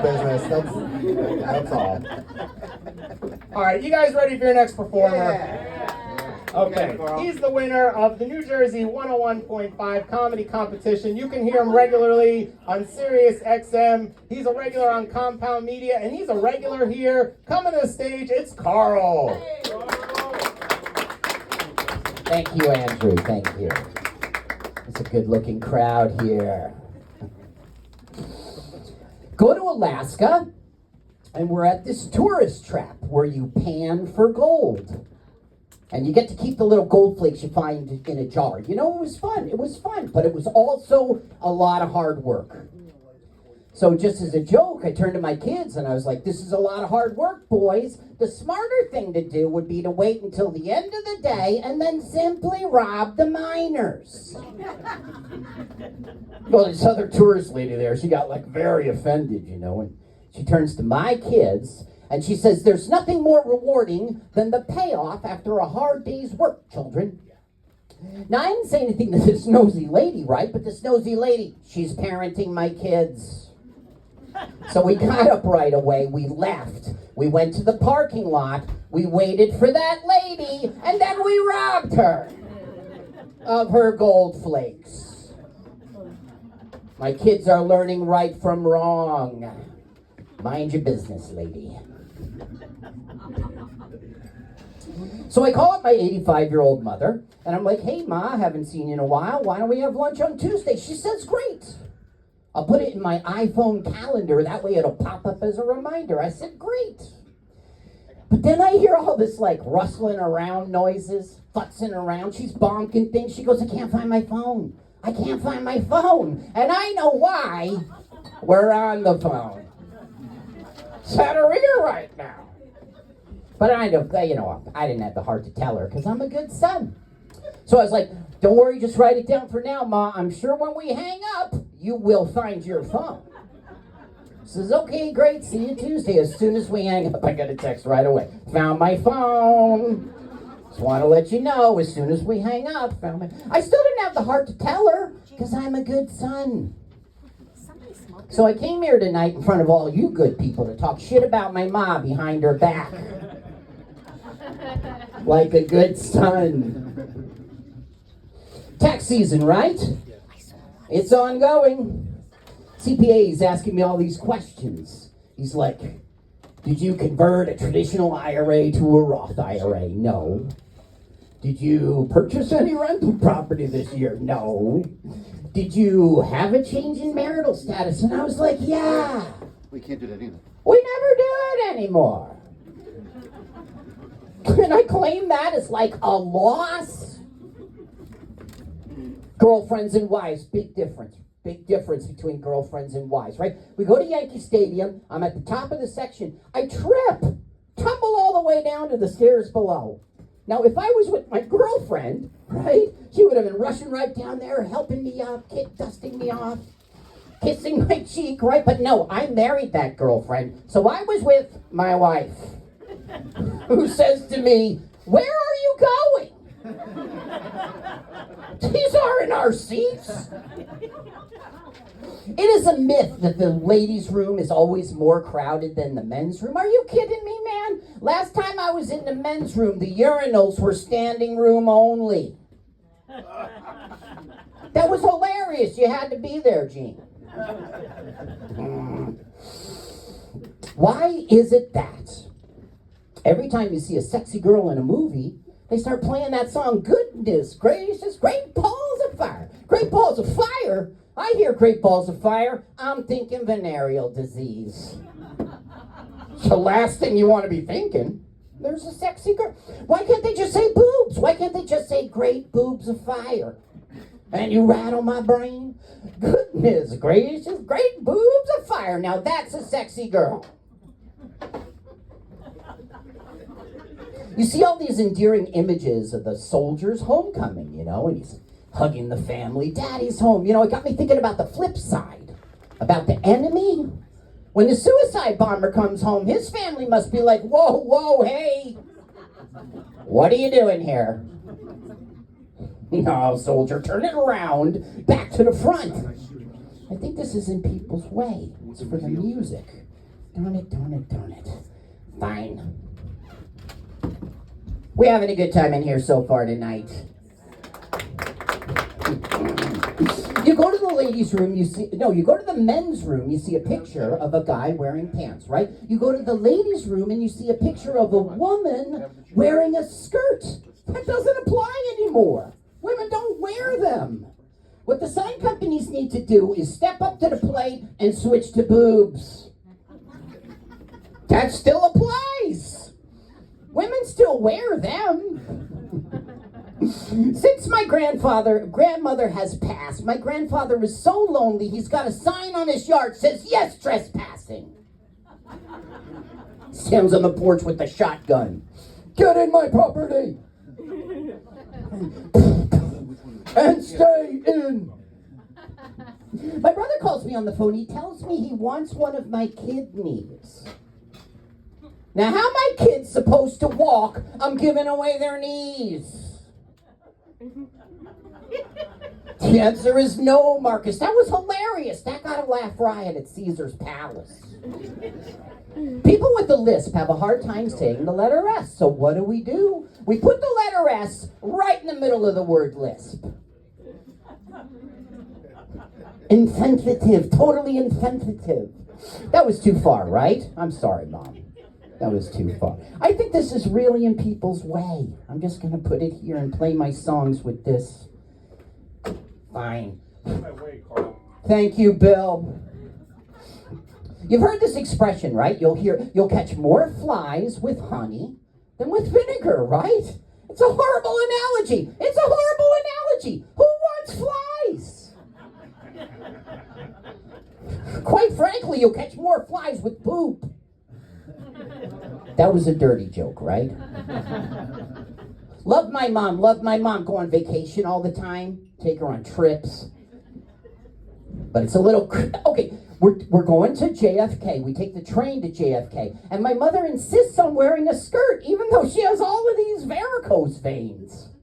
business. That's all. All right, you guys ready for your next performer? Yeah. Okay, he's the winner of the New Jersey 101.5 comedy competition. You can hear him regularly on Sirius XM. He's a regular on Compound Media, and he's a regular here. Coming to the stage, it's Carrrrrrrl. Thank you, Andrew. Thank you. It's a good-looking crowd here. Go to Alaska, and we're at this tourist trap where you pan for gold. And you get to keep the little gold flakes you find in a jar. You know, it was fun. It was fun, but it was also a lot of hard work. So just as a joke, I turned to my kids and I was like, this is a lot of hard work, boys. The smarter thing to do would be to wait until the end of the day and then simply rob the miners. Well, this other tourist lady there, she got like very offended, you know, and she turns to my kids and she says, there's nothing more rewarding than the payoff after a hard day's work, children. Now, I didn't say anything to this nosy lady, right? But this nosy lady, she's parenting my kids. So we got up right away. We left. We went to the parking lot. We waited for that lady, and then we robbed her of her gold flakes. My kids are learning right from wrong. Mind your business, lady. So I call up my 85-year-old mother, and I'm like, hey, Ma, haven't seen you in a while. Why don't we have lunch on Tuesday? She says, great. I'll put it in my iPhone calendar. That way it'll pop up as a reminder. I said, great. But then I hear all this, like, rustling around noises, futzing around. She's bonking things. She goes, I can't find my phone. I can't find my phone. And I know why. We're on the phone. Sat her ear right now. But I didn't have the heart to tell her because I'm a good son. So I was like, don't worry, just write it down for now, Ma. I'm sure when we hang up, you will find your phone. She says, okay, great, see you Tuesday. As soon as we hang up, I got a text right away. Found my phone. Just want to let you know, as soon as we hang up, I still didn't have the heart to tell her because I'm a good son. So I came here tonight in front of all you good people to talk shit about my ma behind her back. Like a good son. Tax season, right? It's ongoing. CPA is asking me all these questions. He's like, did you convert a traditional IRA to a Roth IRA? No. Did you purchase any rental property this year? No. Did you have a change in marital status? And I was like, yeah. We can't do that either. We never do it anymore. Can I claim that as like a loss? Girlfriends and wives, big difference. Big difference between girlfriends and wives, right? We go to Yankee Stadium. I'm at the top of the section. I trip, tumble all the way down to the stairs below. Now, if I was with my girlfriend, right, she would have been rushing right down there, helping me up, dusting me off, kissing my cheek, right? But no, I married that girlfriend, so I was with my wife, who says to me, where are you going? These aren't our seats. It is a myth that the ladies' room is always more crowded than the men's room. Are you kidding me, man? Last time I was in the men's room, the urinals were standing room only. That was hilarious. You had to be there, Gene. Why is it that every time you see a sexy girl in a movie, they start playing that song, goodness gracious, great balls of fire. Great balls of fire? I hear great balls of fire. I'm thinking venereal disease. It's the last thing you want to be thinking. There's a sexy girl. Why can't they just say boobs? Why can't they just say great boobs of fire? And you rattle my brain. Goodness gracious, great boobs of fire. Now that's a sexy girl. You see all these endearing images of the soldier's homecoming, you know, and he's hugging the family. Daddy's home. You know, it got me thinking about the flip side, about the enemy. When the suicide bomber comes home, his family must be like, whoa, whoa, hey, what are you doing here? No, soldier, turn it around, back to the front. I think this is in people's way. It's for the music. Darn it, darn it, darn it. Fine. We're having a good time in here so far tonight. You go to the ladies' room, you go to the men's room, you see a picture of a guy wearing pants, right? You go to the ladies' room and you see a picture of a woman wearing a skirt. That doesn't apply anymore. Women don't wear them. What the sign companies need to do is step up to the plate and switch to boobs. That still applies. Women still wear them. Since my grandmother has passed, my grandfather is so lonely he's got a sign on his yard says, "Yes, trespassing." Stands on the porch with the shotgun. "Get in my property!" "And stay in!" My brother calls me on the phone. He tells me he wants one of my kidneys. Now, how my kids supposed to walk? I'm giving away their knees. The answer is no, Marcus. That was hilarious. That got a laugh riot at Caesar's Palace. People with the lisp have a hard time saying the letter S. So what do? We put the letter S right in the middle of the word lisp. Insensitive, totally insensitive. That was too far, right? I'm sorry, Mom. That was too far. I think this is really in people's way. I'm just going to put it here and play my songs with this. Fine. Thank you, Bill. You've heard this expression, right? You'll catch more flies with honey than with vinegar, right? It's a horrible analogy. It's a horrible analogy. Who wants flies? Quite frankly, you'll catch more flies with poop. That was a dirty joke, right? Love my mom. Go on vacation all the time. Take her on trips. But it's a little... Okay, we're going to JFK. We take the train to JFK. And my mother insists on wearing a skirt, even though she has all of these varicose veins.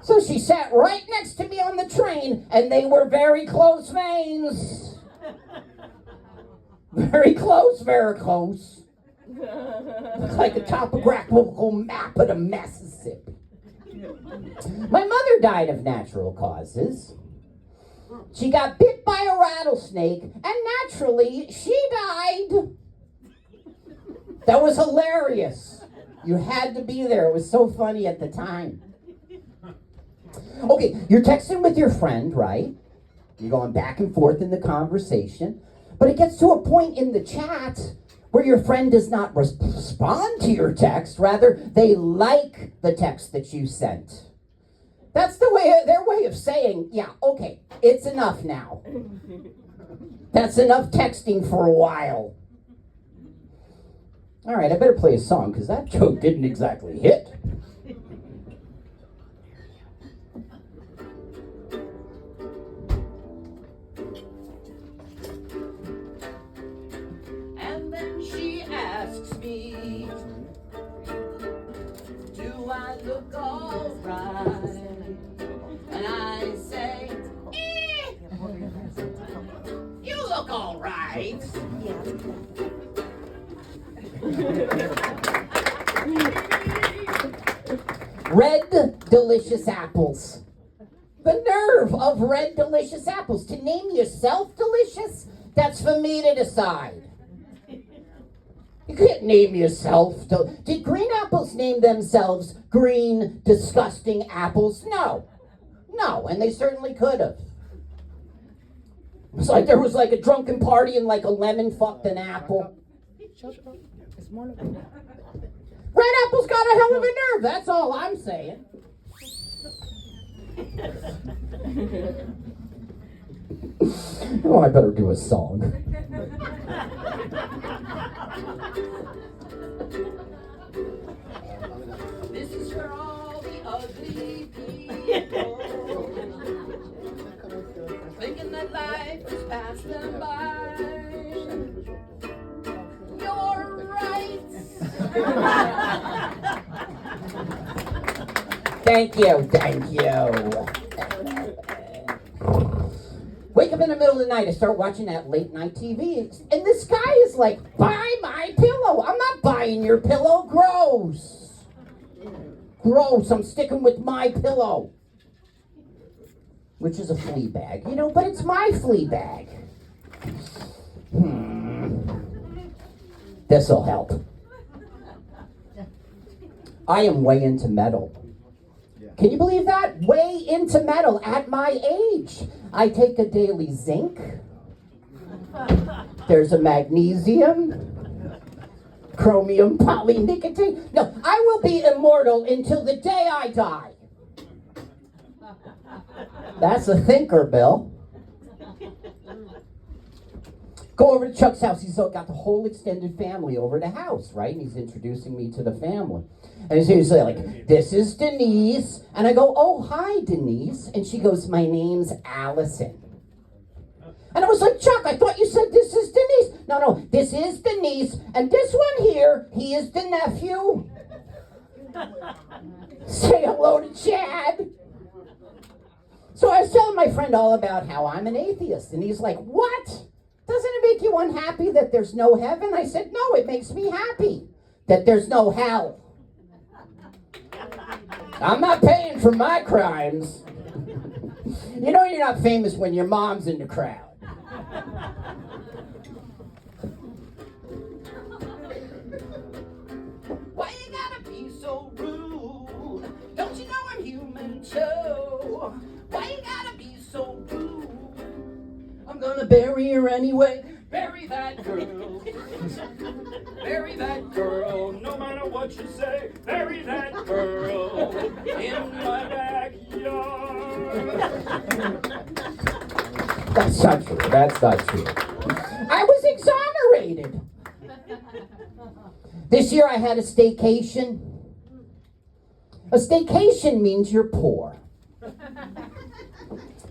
So she sat right next to me on the train, and they were very close veins. Very close varicose. Looks like a topographical map of the Mississippi. My mother died of natural causes. She got bit by a rattlesnake, and naturally, she died. That was hilarious. You had to be there. It was so funny at the time. Okay, you're texting with your friend, right? You're going back and forth in the conversation, but it gets to a point in the chat where your friend does not respond to your text. Rather, they like the text that you sent. That's their way of saying, yeah, okay, it's enough now. That's enough texting for a while. All right, I better play a song because that joke didn't exactly hit. And then she asks me, do I look all right? And I say, you look all right. Red delicious apples. The nerve of red delicious apples. To name yourself delicious, that's for me to decide. You can't name yourself. Did green apples name themselves green, disgusting apples? No. No, and they certainly could have. It's like there was like a drunken party and like a lemon fucked an apple. Red apple's got a hell of a nerve, that's all I'm saying. Oh, I better do a song. This is for all the ugly people thinking that life has passed them by. You're right. Thank you. Wake up in the middle of the night, I start watching that late night TV, and this guy is like, buy my pillow. I'm not buying your pillow. Gross. Gross. I'm sticking with my pillow. Which is a flea bag, you know, but it's my flea bag. This'll help. I am way into metal. Can you believe that? Way into metal at my age. I take a daily zinc. There's a magnesium, chromium polynicotine. No, I will be immortal until the day I die. That's a thinker, Bill. Go over to Chuck's house. He's got the whole extended family over at the house, right? And he's introducing me to the family. And he's like, this is Denise. And I go, oh, hi, Denise. And she goes, my name's Allison. And I was like, Chuck, I thought you said this is Denise. No, this is Denise. And this one here, he is the nephew. Say hello to Chad. So I was telling my friend all about how I'm an atheist. And he's like, what? Doesn't it make you unhappy that there's no heaven? I said, no, it makes me happy that there's no hell. I'm not paying for my crimes. You know you're not famous when your mom's in the crowd. Why you gotta be so rude? Don't you know I'm human too? Why you gotta be so rude? I'm gonna bury her anyway. Bury that girl. Bury that girl, no matter what you say. Bury that girl in my backyard. That's not true. That's not true. I was exonerated. This year I had a staycation. A staycation means you're poor.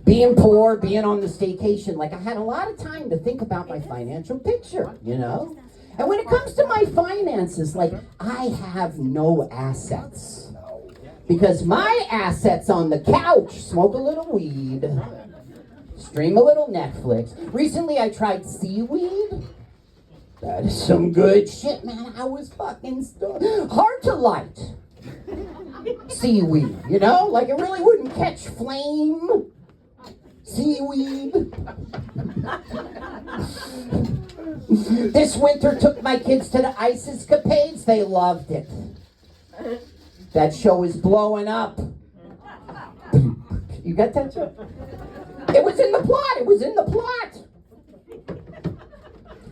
Being poor, being on the staycation, like I had a lot of time to think about my financial picture, you know? And when it comes to my finances, like I have no assets. Because my assets on the couch, smoke a little weed, stream a little Netflix. Recently I tried seaweed. That is some good shit, man. I was fucking hard to light. Seaweed, you know? Like it really wouldn't catch flame. Seaweed. This winter took my kids to the ice escapades. They loved it. That show is blowing up. You got that joke? It was in the plot. It was in the plot.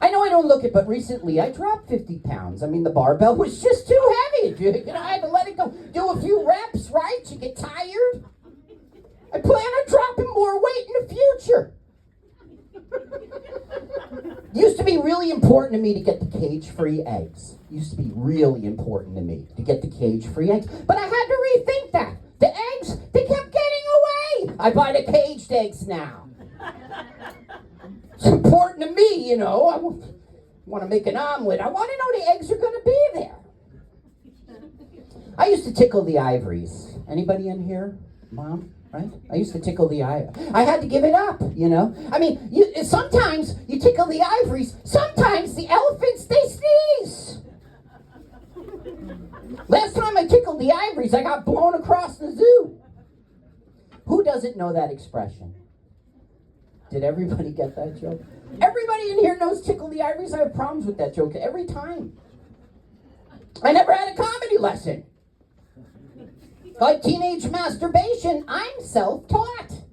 I know I don't look it, but recently I dropped 50 pounds. I mean, the barbell was just too heavy. You know, I had to let it go. Do a few reps, right? You get tired. I plan on dropping more weight in the future. Used to be really important to me to get the cage-free eggs. Used to be really important to me to get the cage-free eggs. But I had to rethink that. The eggs, they kept getting away. I buy the caged eggs now. It's important to me, you know. I want to make an omelet. I want to know the eggs are going to be there. I used to tickle the ivories. Anybody in here? Mom? Right? I used to tickle the ivories. I had to give it up, you know. I mean, sometimes you tickle the ivories. Sometimes the elephants, they sneeze. Last time I tickled the ivories, I got blown across the zoo. Who doesn't know that expression? Did everybody get that joke? Everybody in here knows tickle the ivories. I have problems with that joke every time. I never had a comedy lesson. Like teenage masturbation, I'm self-taught.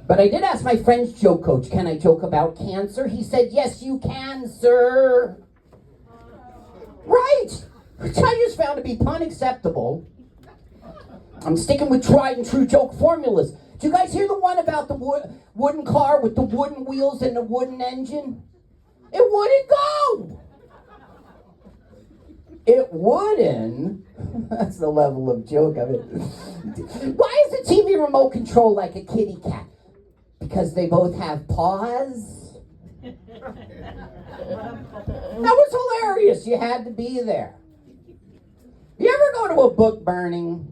But I did ask my French joke coach, can I joke about cancer? He said, yes, you can, sir. Right. Which I just found to be unacceptable. I'm sticking with tried and true joke formulas. Did you guys hear the one about the wooden car with the wooden wheels and the wooden engine? It wouldn't go. It wouldn't. That's the level of joke of it. Why is the TV remote control like a kitty cat? Because they both have paws? That was hilarious. You had to be there. You ever go to a book burning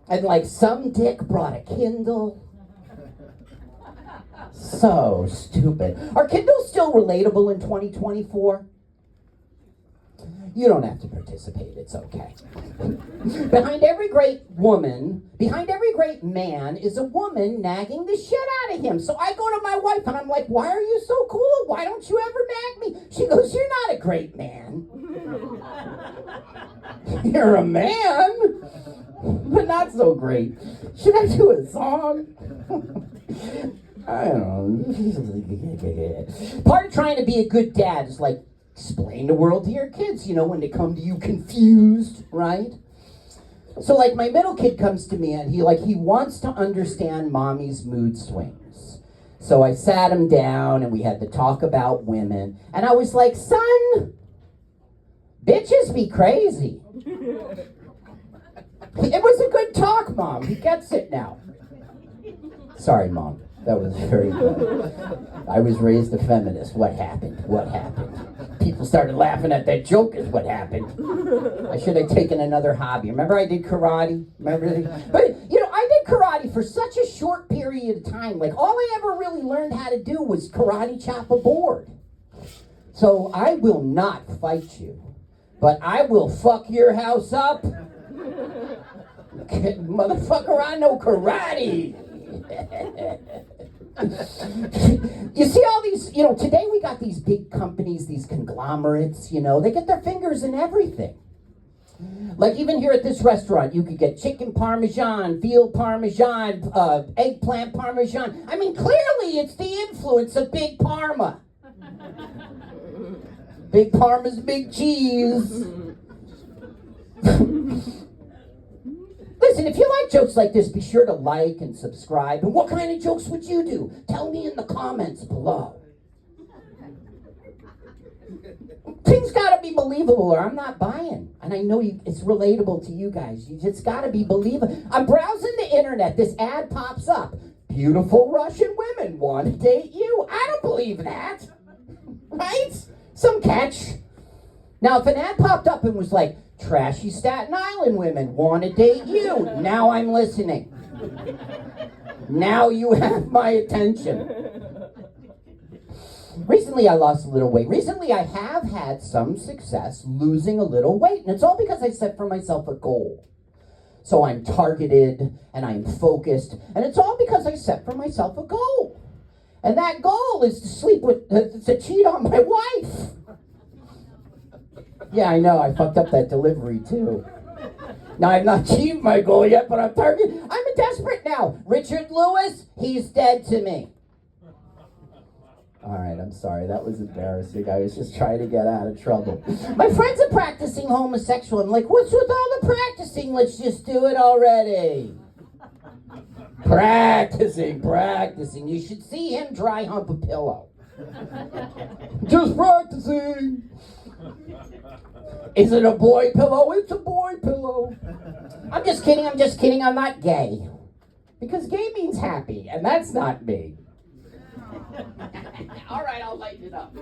and like some dick brought a Kindle So stupid. Are Kindles still relatable in 2024? You don't have to participate, it's okay. Behind every great man is a woman nagging the shit out of him. So I go to my wife and I'm like, why are you so cool? Why don't you ever nag me? She goes, you're not a great man. You're a man, but not so great. Should I do a song? I don't know. Part of trying to be a good dad is like, explain the world to your kids, when they come to you confused, right? So like my middle kid comes to me and he wants to understand mommy's mood swings. So I sat him down and we had to talk about women. And I was like, son, bitches be crazy. It was a good talk, Mom. He gets it now. Sorry, Mom. That was very good. I was raised a feminist. What happened? People started laughing at that joke is what happened. I should have taken another hobby. Remember I did karate? But, I did karate for such a short period of time. Like, all I ever really learned how to do was karate chop a board. So I will not fight you, but I will fuck your house up. Motherfucker, I know karate. You see all these, today we got these big companies, these conglomerates, they get their fingers in everything. Like even here at this restaurant, you could get chicken parmesan, veal parmesan, eggplant parmesan. I mean, clearly it's the influence of Big Parma. Big Parma's big cheese. Listen, if you like jokes like this, be sure to like and subscribe. And what kind of jokes would you do? Tell me in the comments below. Things gotta be believable or I'm not buying. And I know it's relatable to you guys. You just gotta be believable. I'm browsing the internet. This ad pops up. Beautiful Russian women want to date you. I don't believe that. Right? Some catch. Now, if an ad popped up and was like, trashy Staten Island women want to date you. Now I'm listening. Now you have my attention. Recently I lost a little weight. Recently I have had some success losing a little weight. And it's all because I set for myself a goal. So I'm targeted and I'm focused. And it's all because I set for myself a goal. And that goal is to cheat on my wife. Yeah, I know. I fucked up that delivery, too. Now, I've not achieved my goal yet, but I'm targeted. I'm desperate now. Richard Lewis, he's dead to me. All right, I'm sorry. That was embarrassing. I was just trying to get out of trouble. My friends are practicing homosexual. I'm like, what's with all the practicing? Let's just do it already. Practicing. You should see him dry hump a pillow. Just practicing. Is it a boy pillow? It's a boy pillow. I'm just kidding. I'm not gay. Because gay means happy, and that's not me. All right, I'll lighten it up.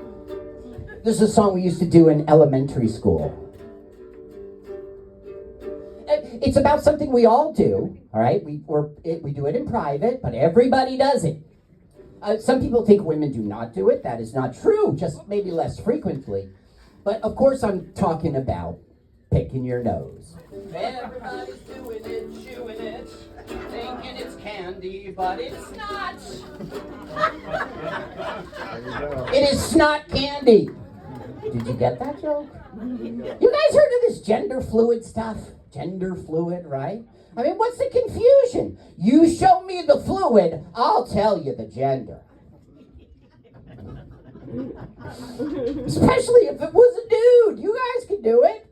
This is a song we used to do in elementary school. It's about something we all do, all right? We do it in private, but everybody does it. Some people think women do not do it. That is not true, just maybe less frequently. But of course I'm talking about picking your nose. Everybody's doing it, chewing it, thinking it's candy, but it's not. It is snot candy. Did you get that joke? You guys heard of this gender fluid stuff? Gender fluid, right? I mean, what's the confusion? You show me the fluid, I'll tell you the gender. Especially if it was a dude. You guys can do it.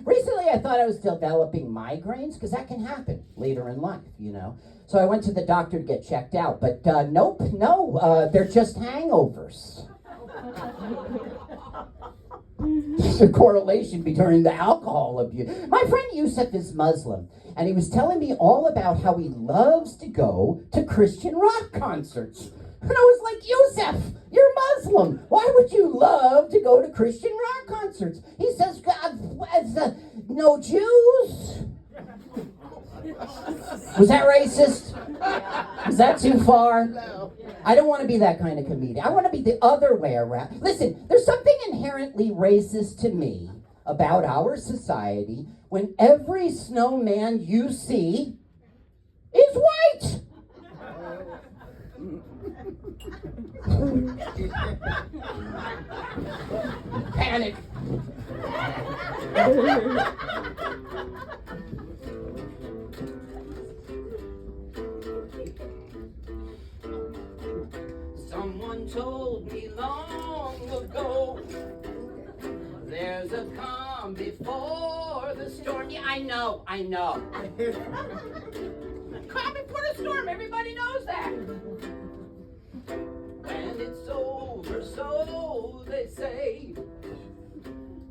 Recently, I thought I was developing migraines, because that can happen later in life, So I went to the doctor to get checked out, but nope, they're just hangovers. There's a correlation between the alcohol abuse. My friend Yusuf is Muslim, and he was telling me all about how he loves to go to Christian rock concerts. And I was like, Yusuf, you're Muslim. Why would you love to go to Christian rock concerts? He says, God, no Jews. Was that racist? Is that too far? I don't want to be that kind of comedian. I want to be the other way around. Listen, there's something inherently racist to me about our society when every snowman you see is white. Panic. Someone told me long ago, there's a calm before the storm. Yeah, I know. Calm before the storm, everybody knows that. When it's over, so they say,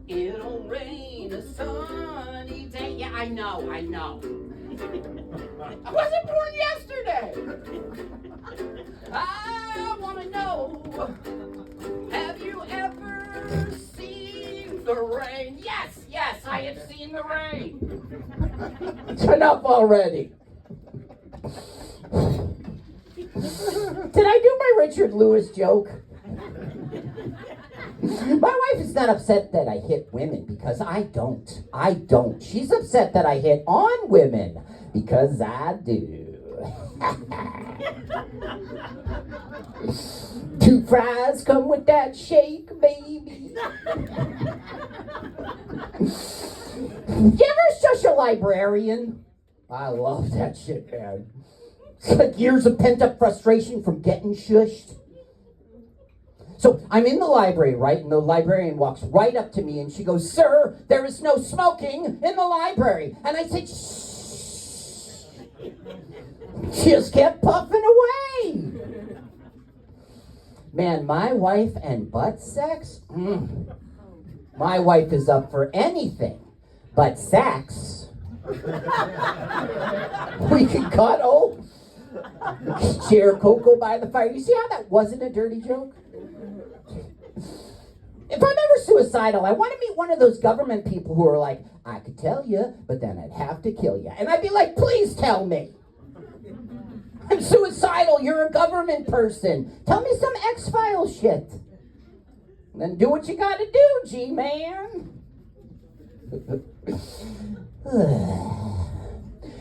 it'll rain a sunny day. Yeah, I know. I wasn't born yesterday. I want to know, have you ever seen the rain? Yes, I have seen the rain. It's enough already. Did I do my Richard Lewis joke? My wife is not upset that I hit women because I don't. She's upset that I hit on women because I do. 2 fries come with that shake, baby. You ever shush a librarian? I love that shit, man. It's like years of pent-up frustration from getting shushed. So I'm in the library, right? And the librarian walks right up to me and she goes, "Sir, there is no smoking in the library." And I said, "Shh." She just kept puffing away. Man, my wife and butt sex? My wife is up for anything but sex. We can cuddle. Share cocoa by the fire. You see how that wasn't a dirty joke? If I'm ever suicidal, I want to meet one of those government people who are like, "I could tell you, but then I'd have to kill you." And I'd be like, "Please tell me. I'm suicidal. You're a government person. Tell me some X-Files shit. And then do what you gotta do, G-Man."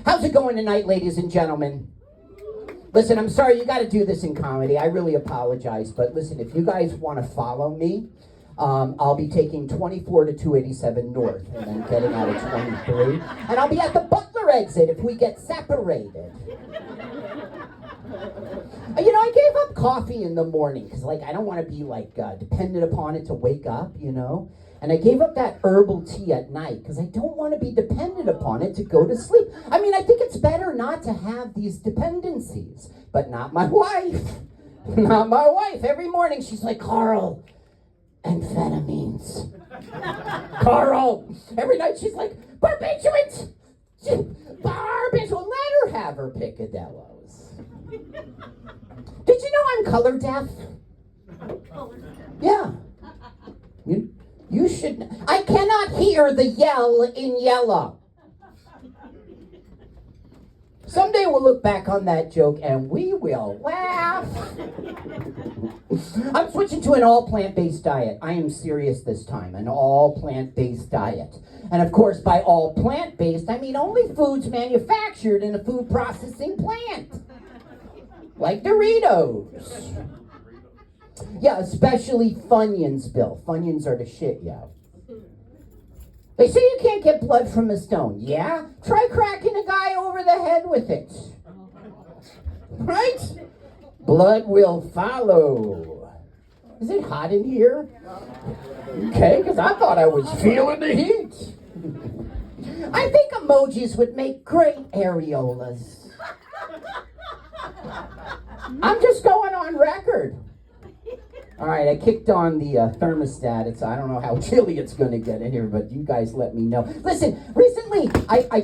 How's it going tonight, ladies and gentlemen? Listen, I'm sorry, you gotta do this in comedy. I really apologize. But listen, if you guys want to follow me, I'll be taking 24 to 287 North and then getting out of 23. And I'll be at the Butler exit if we get separated. You know, I gave up coffee in the morning because, like, I don't want to be, like, dependent upon it to wake up, you know? And I gave up that herbal tea at night because I don't want to be dependent upon it to go to sleep. I mean, I think it's better not to have these dependencies. But not my wife. Not my wife. Every morning she's like, "Carl, amphetamines." Carl. Every night she's like, "Barbiturates. Barbiturates." Well, let her have her picadillos. Did you know I'm color deaf? Yeah. You should. I cannot hear the yell in yellow. Someday we'll look back on that joke and we will laugh. I'm switching to an all plant-based diet. I am serious this time. An all plant-based diet. And of course, by all plant-based, I mean only foods manufactured in a food processing plant. Like Doritos. Yeah, especially Funyuns, Bill. Funyuns are the shit, yo. They say you can't get blood from a stone. Yeah? Try cracking a guy over the head with it. Right? Blood will follow. Is it hot in here? Okay, because I thought I was feeling the heat. I think emojis would make great areolas. I'm just going on record. All right, I kicked on the thermostat. I don't know how chilly it's going to get in here, but you guys let me know. Listen, recently, I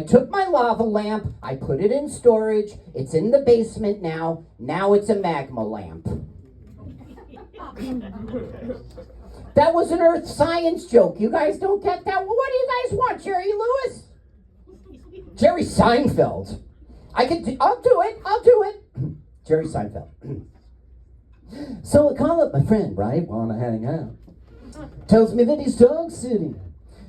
took my lava lamp, I put it in storage. It's in the basement now. Now it's a magma lamp. That was an earth science joke. You guys don't get that? Well, what do you guys want, Jerry Lewis? Jerry Seinfeld. I'll do it. Jerry Seinfeld. So I call up my friend, right? Wanna hang out. Tells me that he's dog sitting.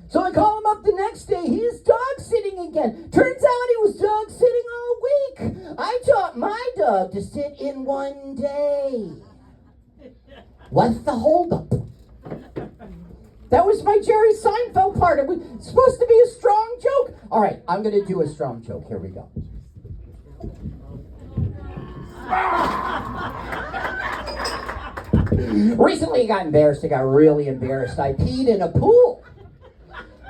So I call him up the next day. He is dog sitting again. Turns out he was dog sitting all week. I taught my dog to sit in one day. What's the holdup? That was my Jerry Seinfeld part. It was supposed to be a strong joke. All right, I'm going to do a strong joke. Here we go. Recently I got embarrassed. I got really embarrassed. I peed in a pool.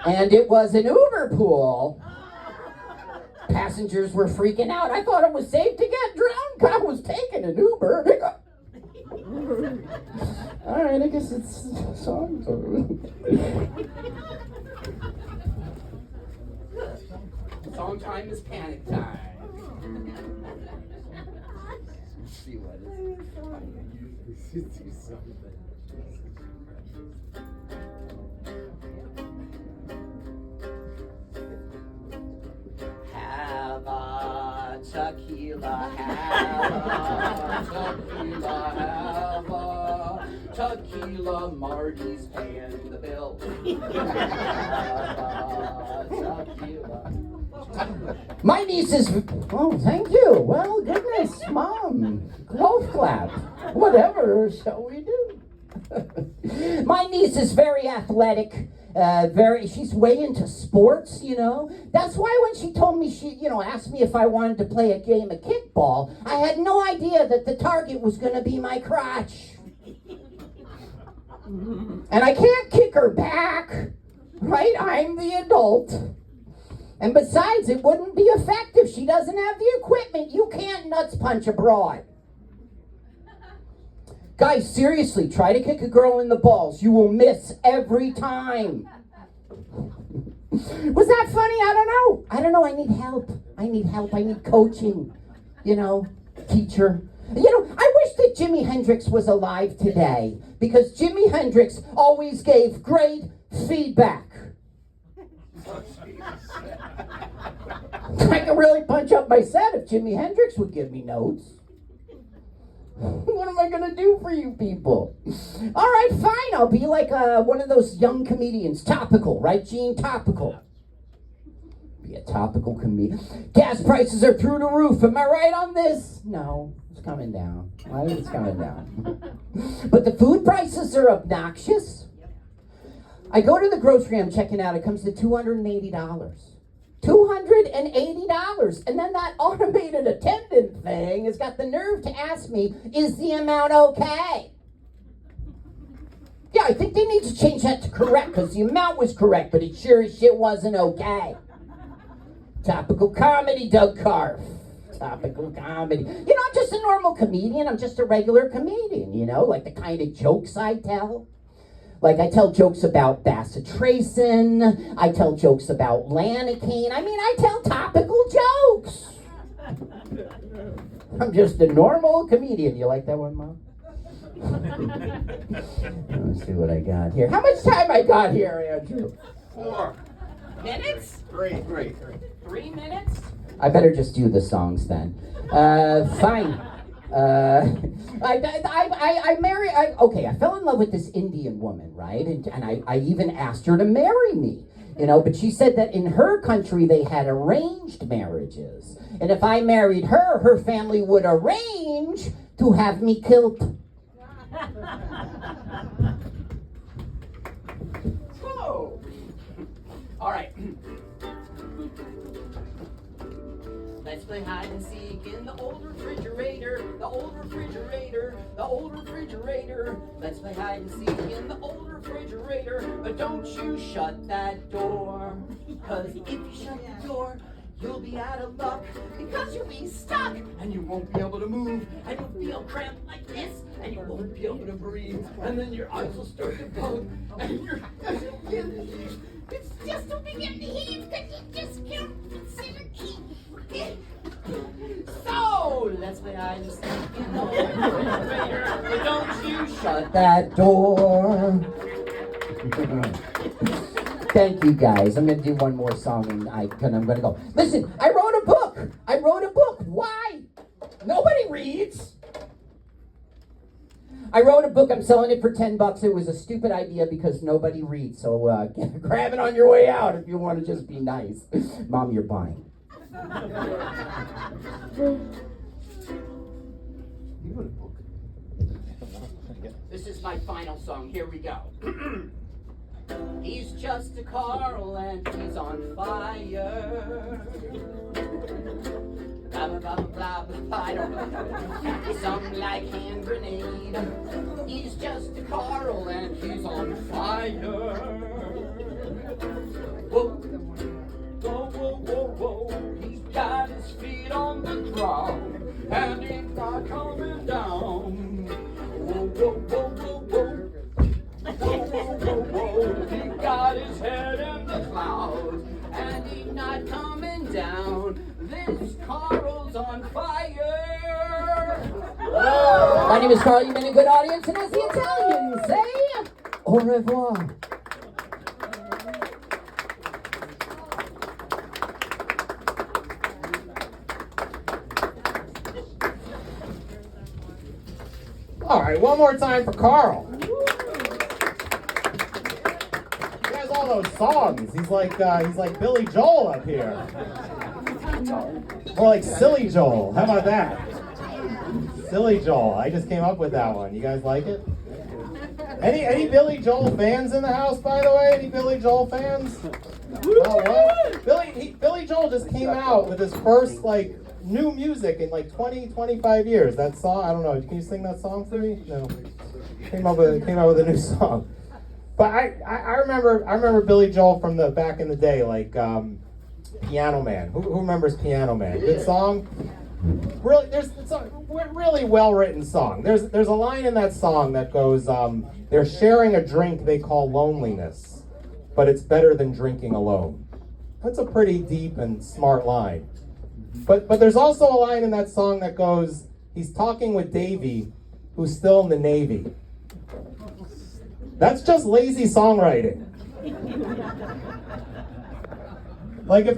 And it was an Uber pool. Passengers were freaking out. I thought it was safe to get drunk. I was taking an Uber. All right, I guess it's song time. Song time is panic time. Let's see what is. Have a tequila, have a tequila, have a tequila, Marty's paying the bill. Have a tequila. My niece is, oh, thank you. Well, goodness, Mom, golf clap. Whatever shall we do? My niece is very athletic. She's way into sports, you know. That's why when she told me, asked me if I wanted to play a game of kickball, I had no idea that the target was going to be my crotch. And I can't kick her back, right? I'm the adult. And besides, it wouldn't be effective. She doesn't have the equipment. You can't nuts punch abroad. Guys, seriously, try to kick a girl in the balls. You will miss every time. Was that funny? I don't know. I need help. I need coaching. Teacher. I wish that Jimi Hendrix was alive today, because Jimi Hendrix always gave great feedback. I could really punch up my set if Jimi Hendrix would give me notes. What am I going to do for you people? All right, fine. I'll be like one of those young comedians. Topical, right, Gene? Topical. Be a topical comedian. Gas prices are through the roof. Am I right on this? No, it's coming down. Right? It's coming down. But the food prices are obnoxious. I go to the grocery I'm checking out. It comes to $280. $280. And then that automated attendant thing has got the nerve to ask me, is the amount okay? Yeah, I think they need to change that to correct, because the amount was correct, but it sure as shit wasn't okay. Topical comedy, Doug Carf. Topical comedy. I'm just a normal comedian. I'm just a regular comedian, like the kind of jokes I tell. Like, I tell jokes about bacitracin. I tell jokes about lanacane. I tell topical jokes. I'm just a normal comedian. You like that one, Mom? Let's see what I got here. How much time I got here, Andrew? 4 minutes? 3. 3 minutes? I better just do the songs then. Fine. I fell in love with this Indian woman, right? And I even asked her to marry me, but she said that in her country they had arranged marriages. And if I married her, her family would arrange to have me killed. So, all right. Let's play hide and seek in the old refrigerator, the old refrigerator, the old refrigerator. Let's play hide and seek in the old refrigerator, but don't you shut that door, because if you shut the door, you'll be out of luck, because you'll be stuck, and you won't be able to move, and you'll feel cramped like this, and you won't be able to breathe, and then your eyes will start to poke, and your it's just to begin to heave, because you just can't consider keep. So, let's play hide and seek in the old refrigerator, but don't you shut that door. Thank you, guys. I'm going to do one more song and I'm going to go. Listen, I wrote a book. Why? Nobody reads. I wrote a book. I'm selling it for $10. It was a stupid idea because nobody reads. So grab it on your way out if you want to just be nice. Mom, you're buying. This is my final song. Here we go. He's just a Carl and he's on fire. Blah, blah, blah, blah, blah, blah. I don't know. Something like hand grenade. He's just a Carl and he's on fire. Whoa, whoa, whoa, whoa, whoa. He's got his feet on the ground and he's not coming down. Whoa, whoa, whoa, whoa, whoa. Whoa, whoa, whoa, whoa. He got his head in the clouds and he's not coming down. This Carl's on fire. My name is Carl. You've been a good audience, and as the Italians say, au revoir. All right, one more time for Carl. He has all those songs. He's like Billy Joel up here. More like Silly Joel. How about that? Silly Joel. I just came up with that one. You guys like it? Any Billy Joel fans in the house, by the way? Any Billy Joel fans? Oh, what? Billy Joel just came out with his first new music in 25 years. That song, I don't know. Can you sing that song for me? No. Came out with a new song. But I remember Billy Joel from the back in the day, Piano Man. Who remembers Piano Man? Good song. Really, it's a really well written song. There's a line in that song that goes, they're sharing a drink they call loneliness, but it's better than drinking alone. That's a pretty deep and smart line. But there's also a line in that song that goes, he's talking with Davy, who's still in the Navy. That's just lazy songwriting. If